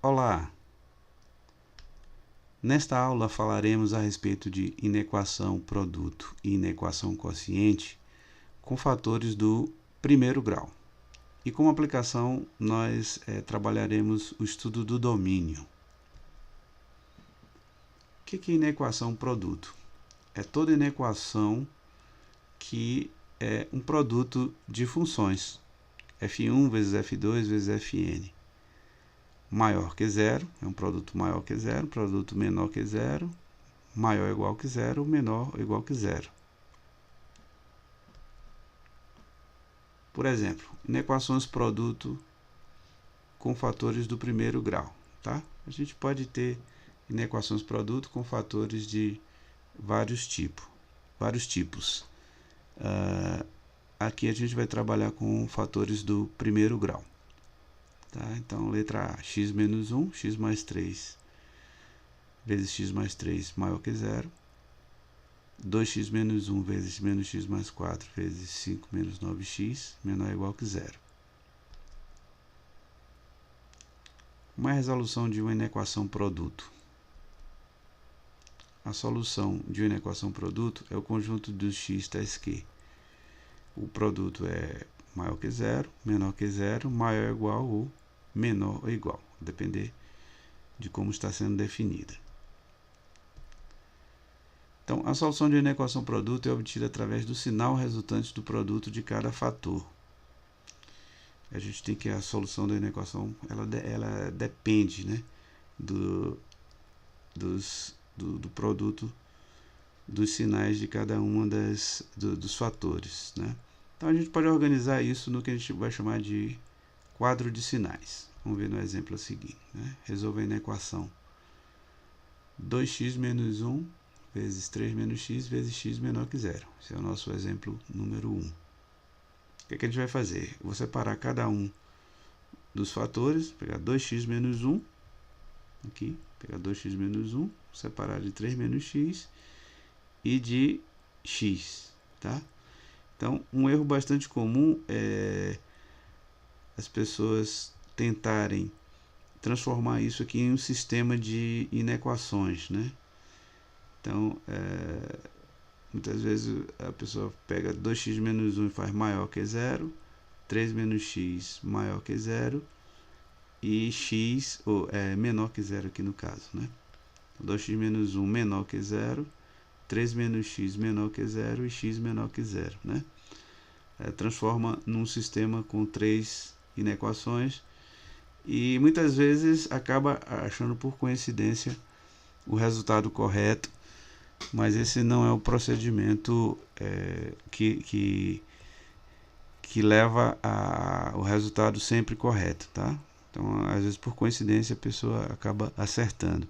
Olá! Nesta aula falaremos a respeito de inequação produto e inequação quociente com fatores do primeiro grau. E como aplicação, nós trabalharemos o estudo do domínio. O que é inequação produto? É toda inequação que é um produto de funções, f1 vezes f2 vezes fn. Maior que zero, é um produto maior que zero, produto menor que zero, maior ou igual que zero, menor ou igual que zero. Por exemplo, inequações produto com fatores do primeiro grau, tá? A gente pode ter inequações produto com fatores de vários tipos. Aqui a gente vai trabalhar com fatores do primeiro grau. Tá? Então, letra A, x menos 1, x mais 3 vezes x mais 3 maior que zero. 2x menos 1 vezes menos x mais 4 vezes 5 menos 9x menor ou igual que zero. Como é a resolução de uma inequação produto? A solução de uma inequação produto é o conjunto dos x tais que o produto é maior que zero, menor que zero, maior ou igual ou menor ou igual, a depender de como está sendo definida. Então, a solução de uma inequação produto é obtida através do sinal resultante do produto de cada fator. A gente tem que a solução da inequação ela depende, né, do produto dos sinais de cada uma dos fatores, né? Então a gente pode organizar isso no que a gente vai chamar de quadro de sinais. Vamos ver no exemplo a seguir, né? Resolver a equação 2x menos 1 vezes 3 menos x vezes x menor que zero. Esse é o nosso exemplo número 1. O que a gente vai fazer? Eu vou separar cada um dos fatores, pegar 2x menos 1, aqui, pegar 2x menos 1, separar de 3 menos x e de x, tá? Então, um erro bastante comum é as pessoas tentarem transformar isso aqui em um sistema de inequações, né? Então, muitas vezes a pessoa pega 2x menos 1 e faz maior que zero, 3 menos x maior que zero e x menor que zero aqui no caso, né? 2x menos 1 menor que zero, 3 menos x menor que zero e x menor que zero, né? Transforma num sistema com 3 inequações e muitas vezes acaba achando por coincidência o resultado correto, mas esse não é o procedimento que leva ao resultado sempre correto, tá? Então, às vezes por coincidência a pessoa acaba acertando.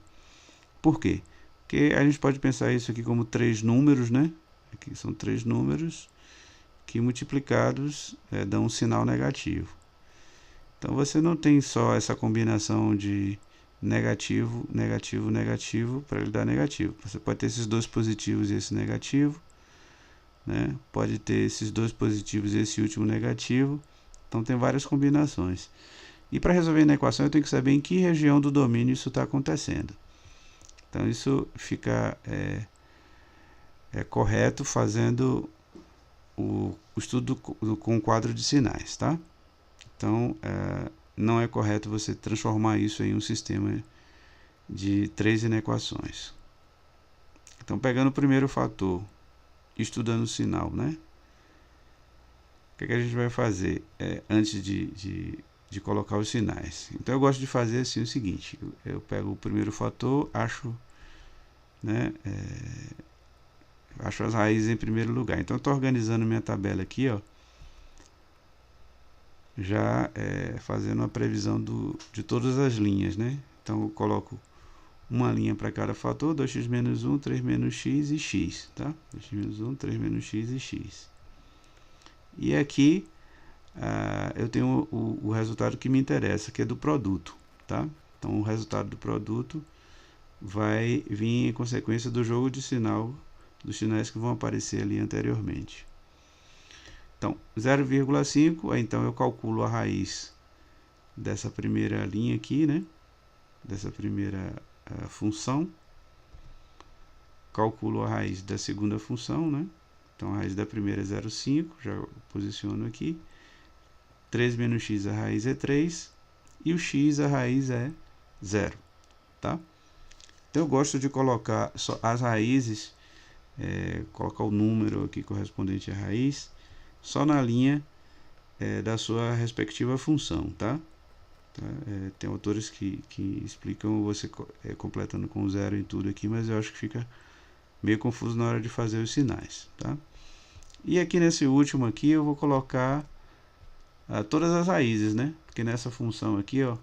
Por quê? Porque a gente pode pensar isso aqui como 3 números, né? Aqui são 3 números que multiplicados dão um sinal negativo. Então você não tem só essa combinação de negativo, negativo, negativo para ele dar negativo. Você pode ter esses dois positivos e esse negativo, né? Pode ter esses dois positivos e esse último negativo. Então tem várias combinações. E para resolver a equação eu tenho que saber em que região do domínio isso está acontecendo. Então isso fica correto fazendo o estudo com o quadro de sinais, tá? Então, não é correto você transformar isso em um sistema de 3 inequações. Então, pegando o primeiro fator, estudando o sinal, né? O que a gente vai fazer antes de colocar os sinais? Então, eu gosto de fazer assim o seguinte: eu pego o primeiro fator, acho, né, acho as raízes em primeiro lugar. Então, eu estou organizando minha tabela aqui, ó, já fazendo a previsão de todas as linhas, né? Então eu coloco uma linha para cada fator, 2x menos 1, 3 menos x e x, tá? 2x menos 1, 3 menos x e x. E aqui eu tenho o resultado que me interessa, que é do produto, tá? Então o resultado do produto vai vir em consequência do jogo de sinal, dos sinais que vão aparecer ali anteriormente. Então, 0,5, então eu calculo a raiz dessa primeira linha aqui, né? dessa primeira função, calculo a raiz da segunda função, né? Então a raiz da primeira é 0,5, já posiciono aqui. 3 menos x, a raiz é 3, e o x, a raiz é 0, tá? Então eu gosto de colocar só as raízes, colocar o número aqui correspondente à raiz, só na linha da sua respectiva função, tá? Tem autores que explicam você completando com 0 em tudo aqui, mas eu acho que fica meio confuso na hora de fazer os sinais, tá? E aqui nesse último aqui eu vou colocar todas as raízes, né? Porque nessa função aqui, ó,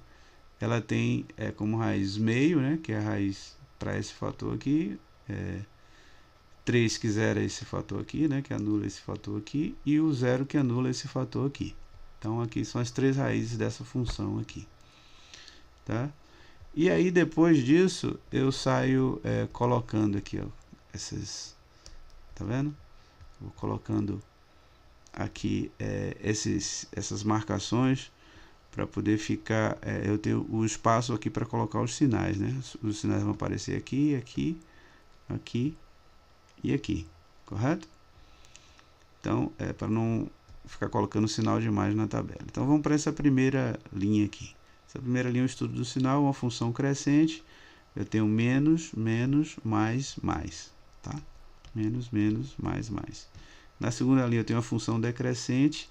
ela tem como raiz meio, né? Que é a raiz para esse fator aqui, 3 que zera esse fator aqui, né? Que anula esse fator aqui, e o 0 que anula esse fator aqui. Então aqui são as 3 raízes dessa função aqui, tá? E aí depois disso eu saio colocando aqui, ó, essas, tá vendo? Vou colocando aqui essas marcações para poder ficar, eu tenho o espaço aqui para colocar os sinais, né? Os sinais vão aparecer aqui, aqui, aqui e aqui, correto? Então, para não ficar colocando sinal demais na tabela. Então, vamos para essa primeira linha aqui. Essa primeira linha é o estudo do sinal, uma função crescente. Eu tenho menos, menos, mais, mais, tá? Menos, menos, mais, mais. Na segunda linha eu tenho a função decrescente.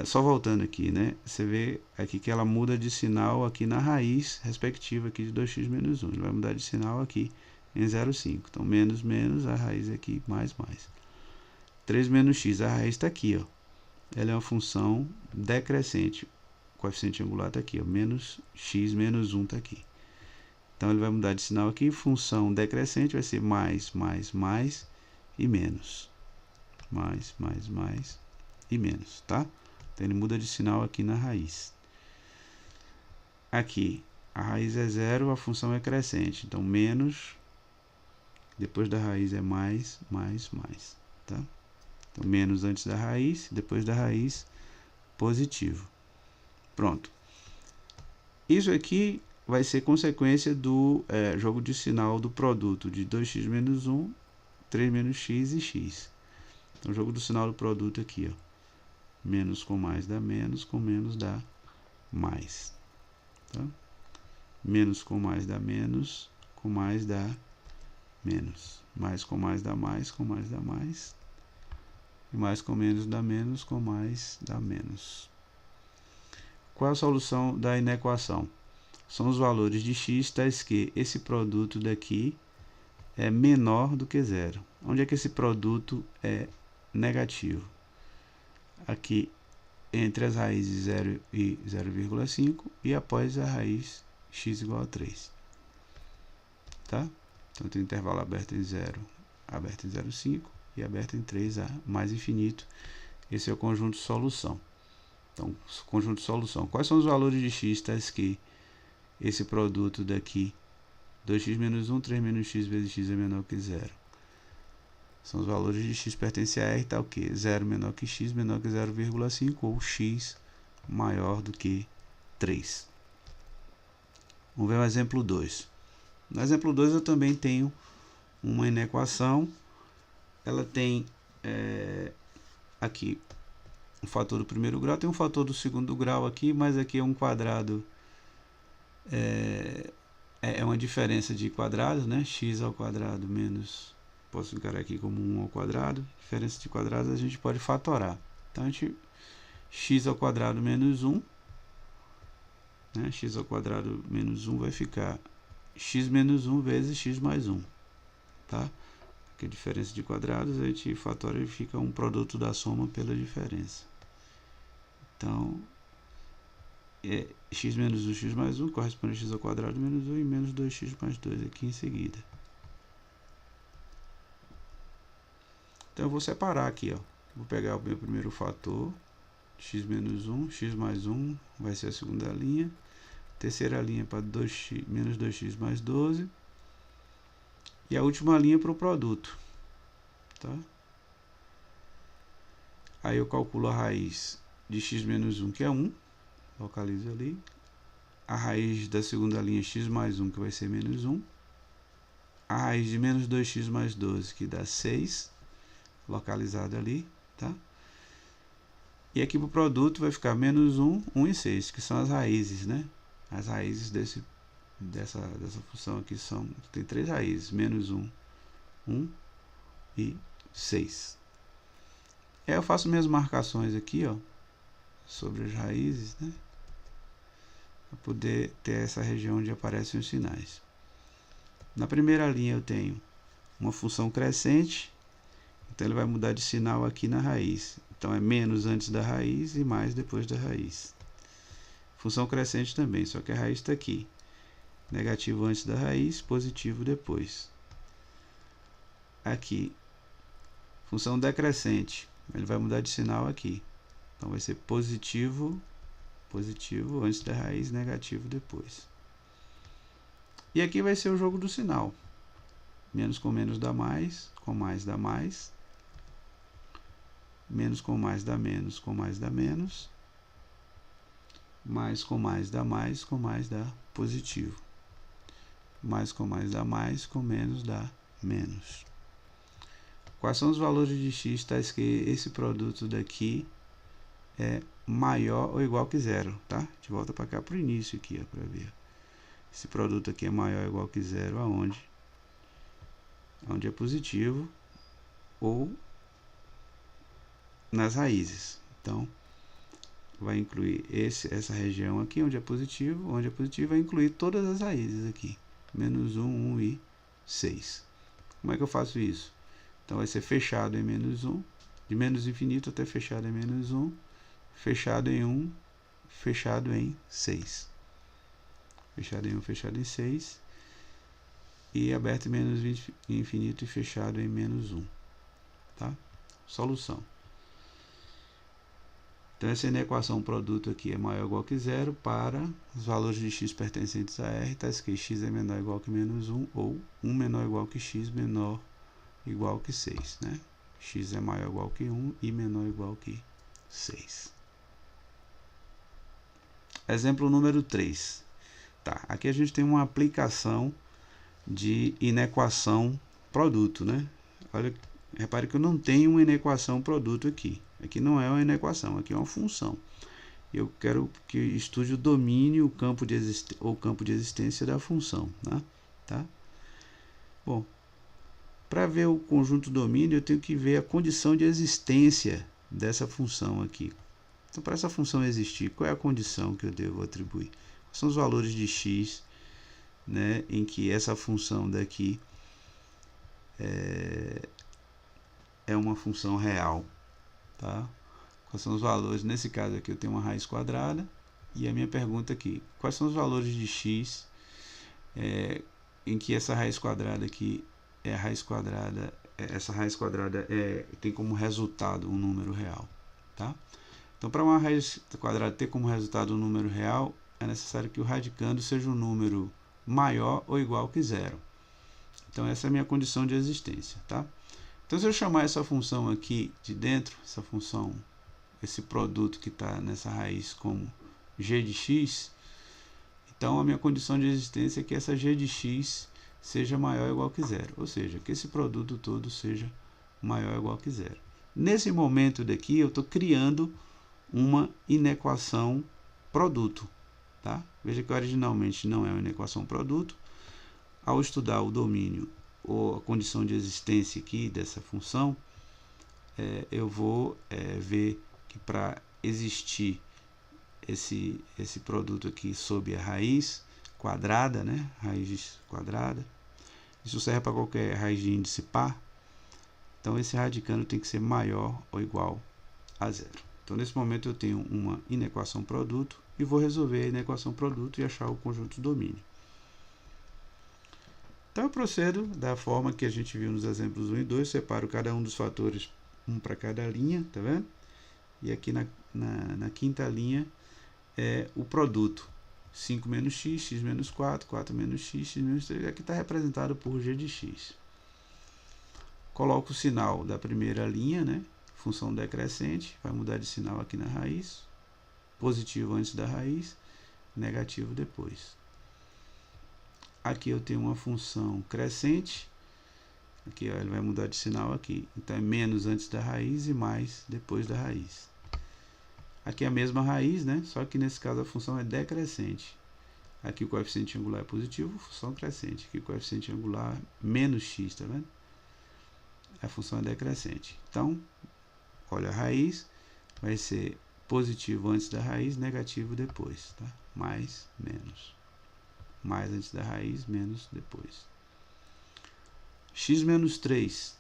Só voltando aqui, né? Você vê aqui que ela muda de sinal aqui na raiz respectiva aqui de 2x menos 1. Ele vai mudar de sinal aqui em 0,5. Então, menos, menos, a raiz aqui, mais, mais. 3 menos x, a raiz está aqui, ó. Ela é uma função decrescente. O coeficiente angular está aqui, ó. Menos x menos 1 está aqui. Então, ele vai mudar de sinal aqui. Função decrescente vai ser mais, mais, mais e menos. Mais, mais, mais e menos, tá? Então, ele muda de sinal aqui na raiz. Aqui, a raiz é 0, a função é crescente. Então, menos, depois da raiz é mais, mais, mais, tá? Então, menos antes da raiz, depois da raiz, positivo. Pronto. Isso aqui vai ser consequência do jogo de sinal do produto de 2x menos 1, 3 menos x e x. Então, o jogo do sinal do produto aqui, ó. Menos com mais dá menos, com menos dá mais. Tá? Menos com mais dá menos, com mais dá menos. Mais com mais dá mais, com mais dá mais. E mais com menos dá menos, com mais dá menos. Qual é a solução da inequação? São os valores de x tais que esse produto daqui é menor do que zero. Onde é que esse produto é negativo? Aqui entre as raízes 0 e 0,5 e após a raiz x igual a 3. Tá? Então tem intervalo aberto em 0, aberto em 0,5 e aberto em 3 a mais infinito. Esse é o conjunto de solução. Então, conjunto de solução. Quais são os valores de x tais que esse produto daqui, 2x menos 1, 3 menos x vezes x é menor que 0? São os valores de x pertencem a R, tá o quê? 0 menor que x, menor que 0,5 ou x maior do que 3. Vamos ver o exemplo 2. No exemplo 2 eu também tenho uma inequação. Ela tem aqui um fator do primeiro grau, tem um fator do segundo grau aqui, mas aqui é um quadrado, é uma diferença de quadrados, né? X ao quadrado menos, posso encarar aqui como 1 ao quadrado, diferença de quadrados a gente pode fatorar. Então, a gente, x ao quadrado menos 1, né? X ao quadrado menos 1 vai ficar x menos 1 vezes x mais 1, tá? Porque a diferença de quadrados, a gente fatora e fica um produto da soma pela diferença. Então, x menos 1, x mais 1, corresponde a x ao quadrado menos 1 e menos 2x mais 2 aqui em seguida. Então, eu vou separar aqui, ó. Vou pegar o meu primeiro fator, x menos 1, x mais 1, vai ser a segunda linha. Terceira linha para menos 2x mais 12. E a última linha para o produto. Tá? Aí eu calculo a raiz de x menos 1, que é 1. Localizo ali. a raiz da segunda linha x mais 1, que vai ser menos 1. A raiz de menos 2x mais 12, que dá 6, localizado ali, tá? E aqui para o produto vai ficar menos 1, 1 e 6, que são as raízes, né? As raízes dessa função aqui tem 3 raízes, menos 1, 1 e 6. Aí eu faço minhas marcações aqui, ó, sobre as raízes, né? Para poder ter essa região onde aparecem os sinais. Na primeira linha eu tenho uma função crescente, então ele vai mudar de sinal aqui na raiz. Então é menos antes da raiz e mais depois da raiz. Função crescente também, só que a raiz está aqui. Negativo antes da raiz, positivo depois. Aqui, função decrescente, ele vai mudar de sinal aqui. Então vai ser positivo, positivo antes da raiz, negativo depois. E aqui vai ser o jogo do sinal. Menos com menos dá mais, com mais dá mais. Menos com mais dá menos, com mais dá menos. Mais com mais dá mais, com mais dá positivo. Mais com mais dá mais, com menos dá menos. Quais são os valores de x tais que esse produto daqui é maior ou igual que zero, tá? A gente volta para cá para o início aqui, para ver. Esse produto aqui é maior ou igual que zero aonde? Onde é positivo ou nas raízes. Então, vai incluir essa região aqui, onde é positivo vai incluir todas as raízes aqui. Menos 1, 1 e 6. Como é que eu faço isso? Então, vai ser fechado em menos 1, de menos infinito até fechado em menos 1, fechado em 1, fechado em 6. Fechado em 1, fechado em 6. E aberto em menos infinito e fechado em menos 1. Tá? Solução. Então, essa equação produto aqui é maior ou igual que zero para os valores de x pertencentes a R, tais que x é menor ou igual que menos 1, ou 1 menor ou igual que x, menor ou igual que 6. Né? X é maior ou igual que 1 e menor ou igual que 6. Exemplo número 3. Tá, aqui a gente tem uma aplicação de inequação produto, né? Olha, repare que eu não tenho uma inequação produto aqui. Aqui não é uma inequação, aqui é uma função. Eu quero que estude o domínio, o campo de existência da função, né? Tá? Bom, para ver o conjunto domínio, eu tenho que ver a condição de existência dessa função aqui. Então, para essa função existir, qual é a condição que eu devo atribuir? Quais são os valores de x, né, em que essa função daqui é uma função real, tá? Quais são os valores? Nesse caso aqui eu tenho uma raiz quadrada, e a minha pergunta aqui, quais são os valores de x em que essa raiz quadrada aqui é a raiz quadrada, essa raiz quadrada tem como resultado um número real, tá? Então, para uma raiz quadrada ter como resultado um número real, é necessário que o radicando seja um número maior ou igual que zero. Então, essa é a minha condição de existência, tá? Então, se eu chamar essa função aqui de dentro, essa função, esse produto que está nessa raiz como g de x, então a minha condição de existência é que essa g de x seja maior ou igual que zero, ou seja, que esse produto todo seja maior ou igual que zero. Nesse momento daqui, eu estou criando uma inequação produto, tá? Veja que originalmente não é uma inequação produto. Ao estudar o domínio ou a condição de existência aqui dessa função, eu vou ver que para existir esse produto aqui sob a raiz quadrada, né? Raiz quadrada, isso serve para qualquer raiz de índice par. Então, esse radicando tem que ser maior ou igual a zero. Então, nesse momento, eu tenho uma inequação produto e vou resolver a inequação produto e achar o conjunto domínio. Então, eu procedo da forma que a gente viu nos exemplos 1 e 2, separo cada um dos fatores, um para cada linha, tá vendo? E aqui na quinta linha é o produto. 5 menos x, x menos 4, 4 menos x, x menos 3, aqui está representado por g de x. Coloco o sinal da primeira linha, né? Função decrescente, vai mudar de sinal aqui na raiz, positivo antes da raiz, negativo depois. Aqui eu tenho uma função crescente. Aqui, ó, ele vai mudar de sinal aqui. Então é menos antes da raiz e mais depois da raiz. Aqui é a mesma raiz, né? Só que nesse caso a função é decrescente. Aqui o coeficiente angular é positivo, função crescente. Aqui o coeficiente angular menos x, tá vendo? A função é decrescente. Então, olha a raiz, vai ser positivo antes da raiz, negativo depois, tá? Mais, menos. Mais antes da raiz, menos depois. X menos 3,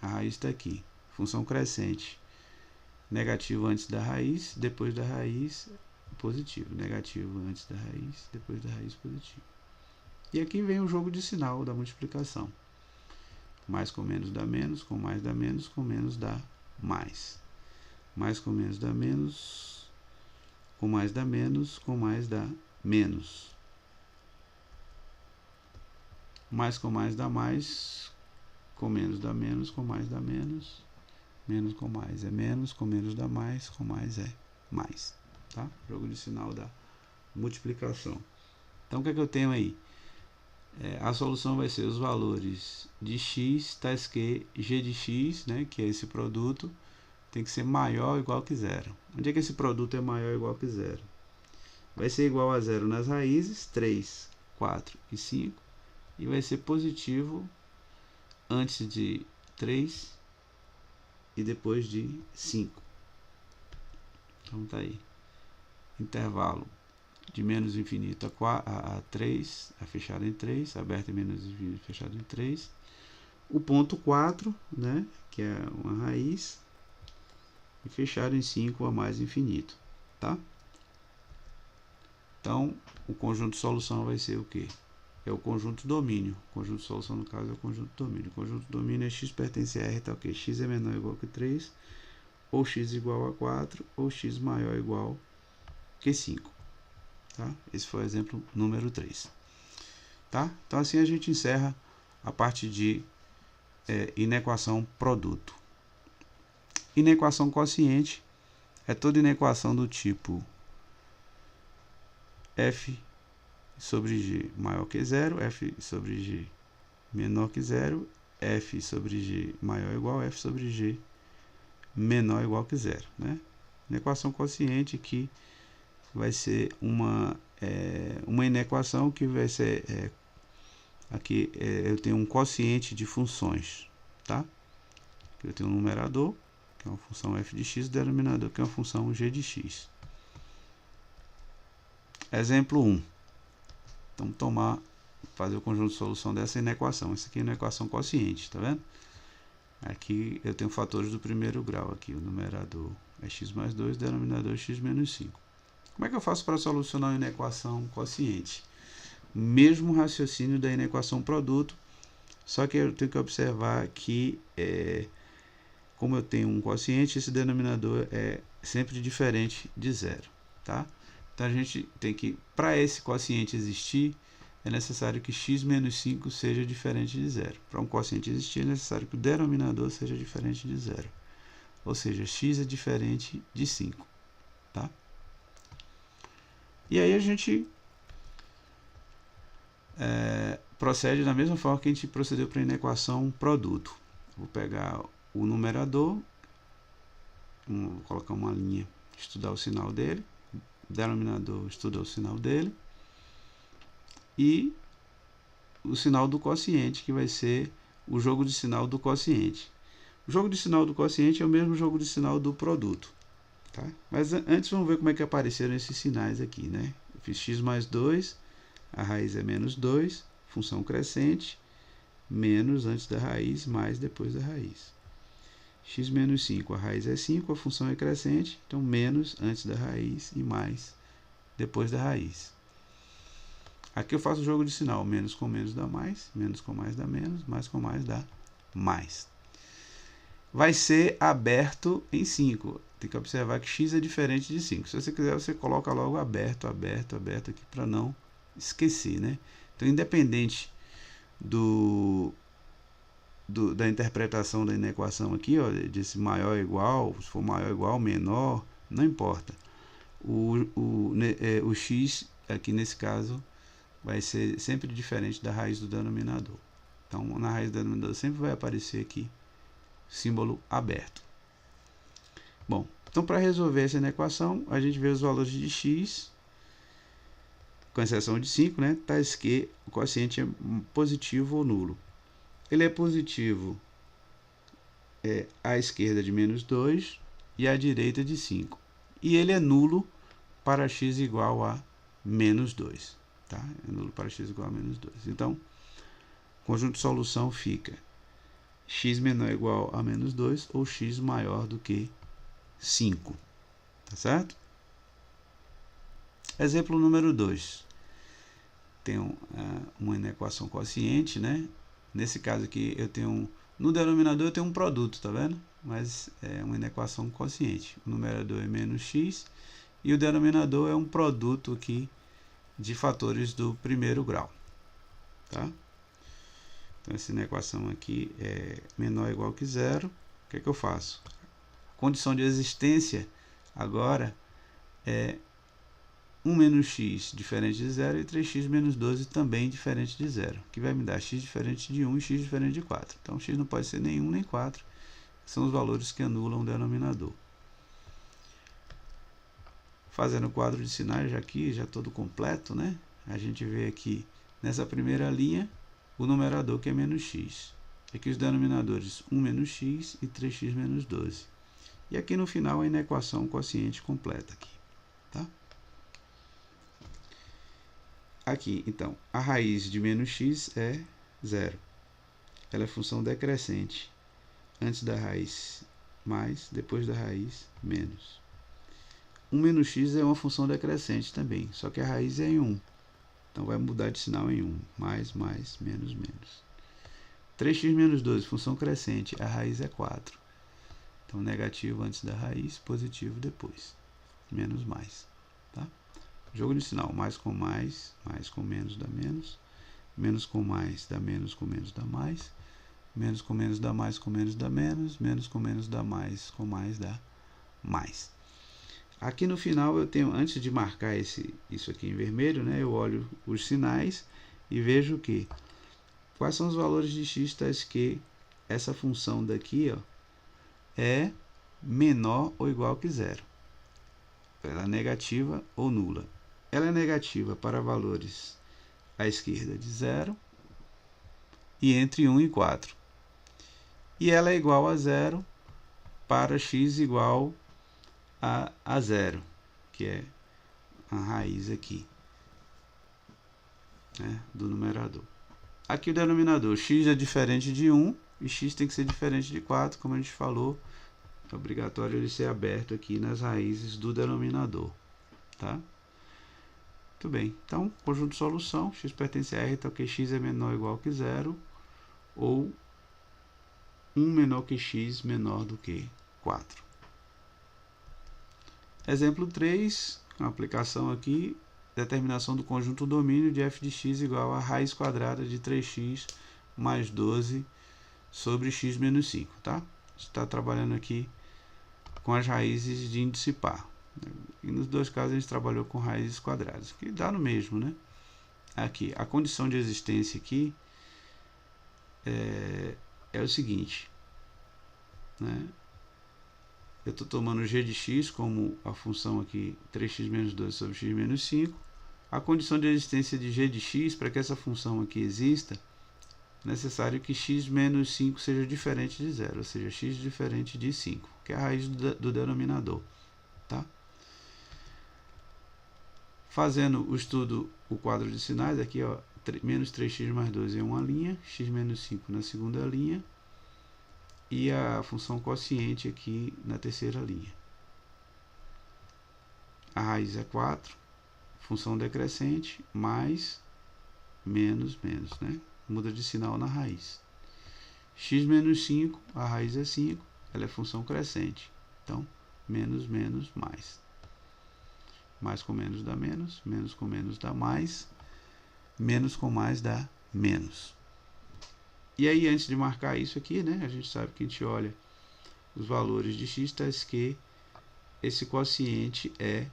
a raiz está aqui, função crescente, negativo antes da raiz, depois da raiz, positivo, negativo antes da raiz, depois da raiz, positivo. E aqui vem o jogo de sinal da multiplicação, mais com menos dá menos, com mais dá menos, com menos dá mais, mais com menos dá menos, com mais dá menos, com mais dá menos. Mais com mais dá mais, com menos dá menos, com mais dá menos, menos com mais é menos, com menos dá mais, com mais é mais, tá? Jogo de sinal da multiplicação. Então o que é que eu tenho aí? A solução vai ser os valores de x, tais que g de x, né, que é esse produto, tem que ser maior ou igual que zero. Onde é que esse produto é maior ou igual que zero? Vai ser igual a zero nas raízes, 3, 4 e 5. E vai ser positivo antes de 3 e depois de 5. Então tá aí. Intervalo de menos infinito a 3, a fechado em 3, aberto em menos infinito, fechado em 3. O ponto 4, né, que é uma raiz, e fechado em 5 a mais infinito, tá? Então, o conjunto de solução vai ser o quê? É o conjunto domínio. O conjunto de solução, no caso, é o conjunto domínio. O conjunto domínio é x pertence a R, tá ok? X é menor ou igual que 3, ou x igual a 4, ou x maior ou igual que 5. Tá? Esse foi o exemplo número 3. Tá? Então, assim a gente encerra a parte de inequação produto. Inequação quociente é toda inequação do tipo f sobre g maior que zero, f sobre g menor que zero, f sobre g maior ou igual, f sobre g menor ou igual que zero, né? Inequação quociente que vai ser uma inequação que vai ser aqui eu tenho um quociente de funções, tá? Aqui eu tenho um numerador, que é uma função f de x, denominador, que é uma função g de x. Exemplo 1. Então, fazer o conjunto de solução dessa inequação. Essa aqui é uma inequação quociente, tá vendo? Aqui eu tenho fatores do primeiro grau. Aqui o numerador é x mais 2, denominador é x menos 5. Como é que eu faço para solucionar uma inequação quociente? Mesmo raciocínio da inequação produto, só que eu tenho que observar que, como eu tenho um quociente, esse denominador é sempre diferente de zero, tá? Então a gente tem que, para esse quociente existir, é necessário que x menos 5 seja diferente de zero. Para um quociente existir, é necessário que o denominador seja diferente de zero. Ou seja, x é diferente de 5. Tá? E aí a gente procede da mesma forma que a gente procedeu para a inequação produto. Vou pegar o numerador, vou colocar uma linha, estudar o sinal dele. Denominador estuda o sinal dele, e o sinal do quociente, que vai ser o jogo de sinal do quociente. O jogo de sinal do quociente é o mesmo jogo de sinal do produto, tá? Mas antes vamos ver como é que apareceram esses sinais aqui, né? Eu fiz x mais 2, a raiz é menos 2, função crescente, menos antes da raiz, mais depois da raiz. X menos 5, a raiz é 5, a função é crescente, então menos antes da raiz e mais depois da raiz. Aqui eu faço o jogo de sinal, menos com menos dá mais, menos com mais dá menos, mais com mais dá mais. Vai ser aberto em 5, tem que observar que x é diferente de 5. Se você quiser, você coloca logo aberto, aberto, aberto aqui para não esquecer, né? Então, independente da interpretação da inequação aqui, ó, desse maior ou igual, se for maior ou igual, menor, não importa. O x aqui nesse caso vai ser sempre diferente da raiz do denominador. Então, na raiz do denominador sempre vai aparecer aqui símbolo aberto. Bom, então para resolver essa equação, a gente vê os valores de x, com exceção de 5, né? Tais que o quociente é positivo ou nulo. Ele é positivo à esquerda de menos 2 e à direita de 5. E ele é nulo para x igual a menos 2. Tá? É nulo para x igual a menos 2. Então, o conjunto de solução fica x menor ou igual a menos 2 ou x maior do que 5. Tá certo? Exemplo número 2. Tem uma inequação quociente, né? Nesse caso aqui, eu tenho no denominador eu tenho um produto, tá vendo? Mas é uma inequação quociente. O numerador é menos x e o denominador é um produto aqui de fatores do primeiro grau, tá? Então, essa inequação aqui é menor ou igual que zero. O que é que eu faço? A condição de existência agora é 1 menos x diferente de zero e 3x menos 12 também diferente de zero, que vai me dar x diferente de 1 e x diferente de 4. Então, x não pode ser nem 1 nem 4, são os valores que anulam o denominador. Fazendo o quadro de sinais aqui, já todo completo, né? A gente vê aqui, nessa primeira linha, o numerador que é menos x. Aqui os denominadores 1 menos x e 3x menos 12. E aqui no final a inequação quociente completa aqui, tá? Aqui, então, a raiz de menos x é zero. Ela é função decrescente. Antes da raiz, mais, depois da raiz, menos. 1 menos x é uma função decrescente também, só que a raiz é em 1. Então, vai mudar de sinal em 1. Mais, mais, menos, menos. 3x menos 12, função crescente, a raiz é 4. Então, negativo antes da raiz, positivo depois. Menos, mais. Tá? Jogo de sinal, mais com menos dá menos com mais dá menos com menos dá mais com menos dá mais com menos dá menos com menos dá mais com mais dá mais. Aqui no final eu tenho, antes de marcar isso aqui em vermelho, né, eu olho os sinais e vejo que quais são os valores de x tais que essa função daqui, ó, é menor ou igual que zero. Ela é negativa ou nula. Ela é negativa para valores à esquerda de 0 e entre 1 e 4. E ela é igual a 0 para x igual a 0, que é a raiz aqui, né, do numerador. Aqui o denominador, x é diferente de 1 e x tem que ser diferente de 4, como a gente falou, é obrigatório ele ser aberto aqui nas raízes do denominador, tá? Muito bem, então, conjunto de solução, x pertence a R, então que x é menor ou igual que 0, ou 1 menor que x menor do que 4. Exemplo 3, uma aplicação aqui, determinação do conjunto domínio de f de x igual a raiz quadrada de 3x mais 12 sobre x menos 5, tá? A gente está trabalhando aqui com as raízes de índice par. E nos dois casos a gente trabalhou com raízes quadradas, que dá no mesmo, né? Aqui, a condição de existência aqui é o seguinte, né? Eu estou tomando g de x como a função aqui 3x menos 12 sobre x menos 5. A condição de existência de g de x, para que essa função aqui exista, é necessário que x menos 5 seja diferente de 0, ou seja, x diferente de 5, que é a raiz do denominador, tá? Fazendo o estudo, o quadro de sinais, aqui, ó, menos 3x mais 12 em uma linha, x menos 5 na segunda linha, e a função quociente aqui na terceira linha. A raiz é 4, função decrescente, mais, menos, menos, né? Muda de sinal na raiz. X menos 5, a raiz é 5, ela é função crescente. Então, menos, menos, mais. Mais com menos dá menos com menos dá mais, menos com mais dá menos. E aí, antes de marcar isso aqui, né, a gente sabe que a gente olha os valores de x, tais que esse quociente é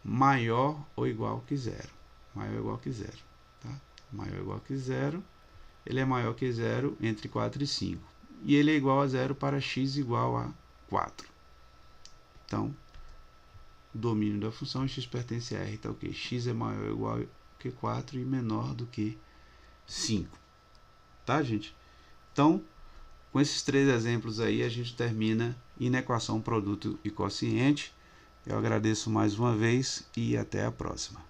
maior ou igual que zero. Maior ou igual que zero. Tá? Maior ou igual que zero. Ele é maior que zero entre 4 e 5. E ele é igual a zero para x igual a 4. Então, o domínio da função x pertence a R está o quê? X é maior ou igual que 4 e menor do que 5. Tá, gente? Então, com esses 3 exemplos aí, a gente termina inequação produto e quociente. Eu agradeço mais uma vez e até a próxima.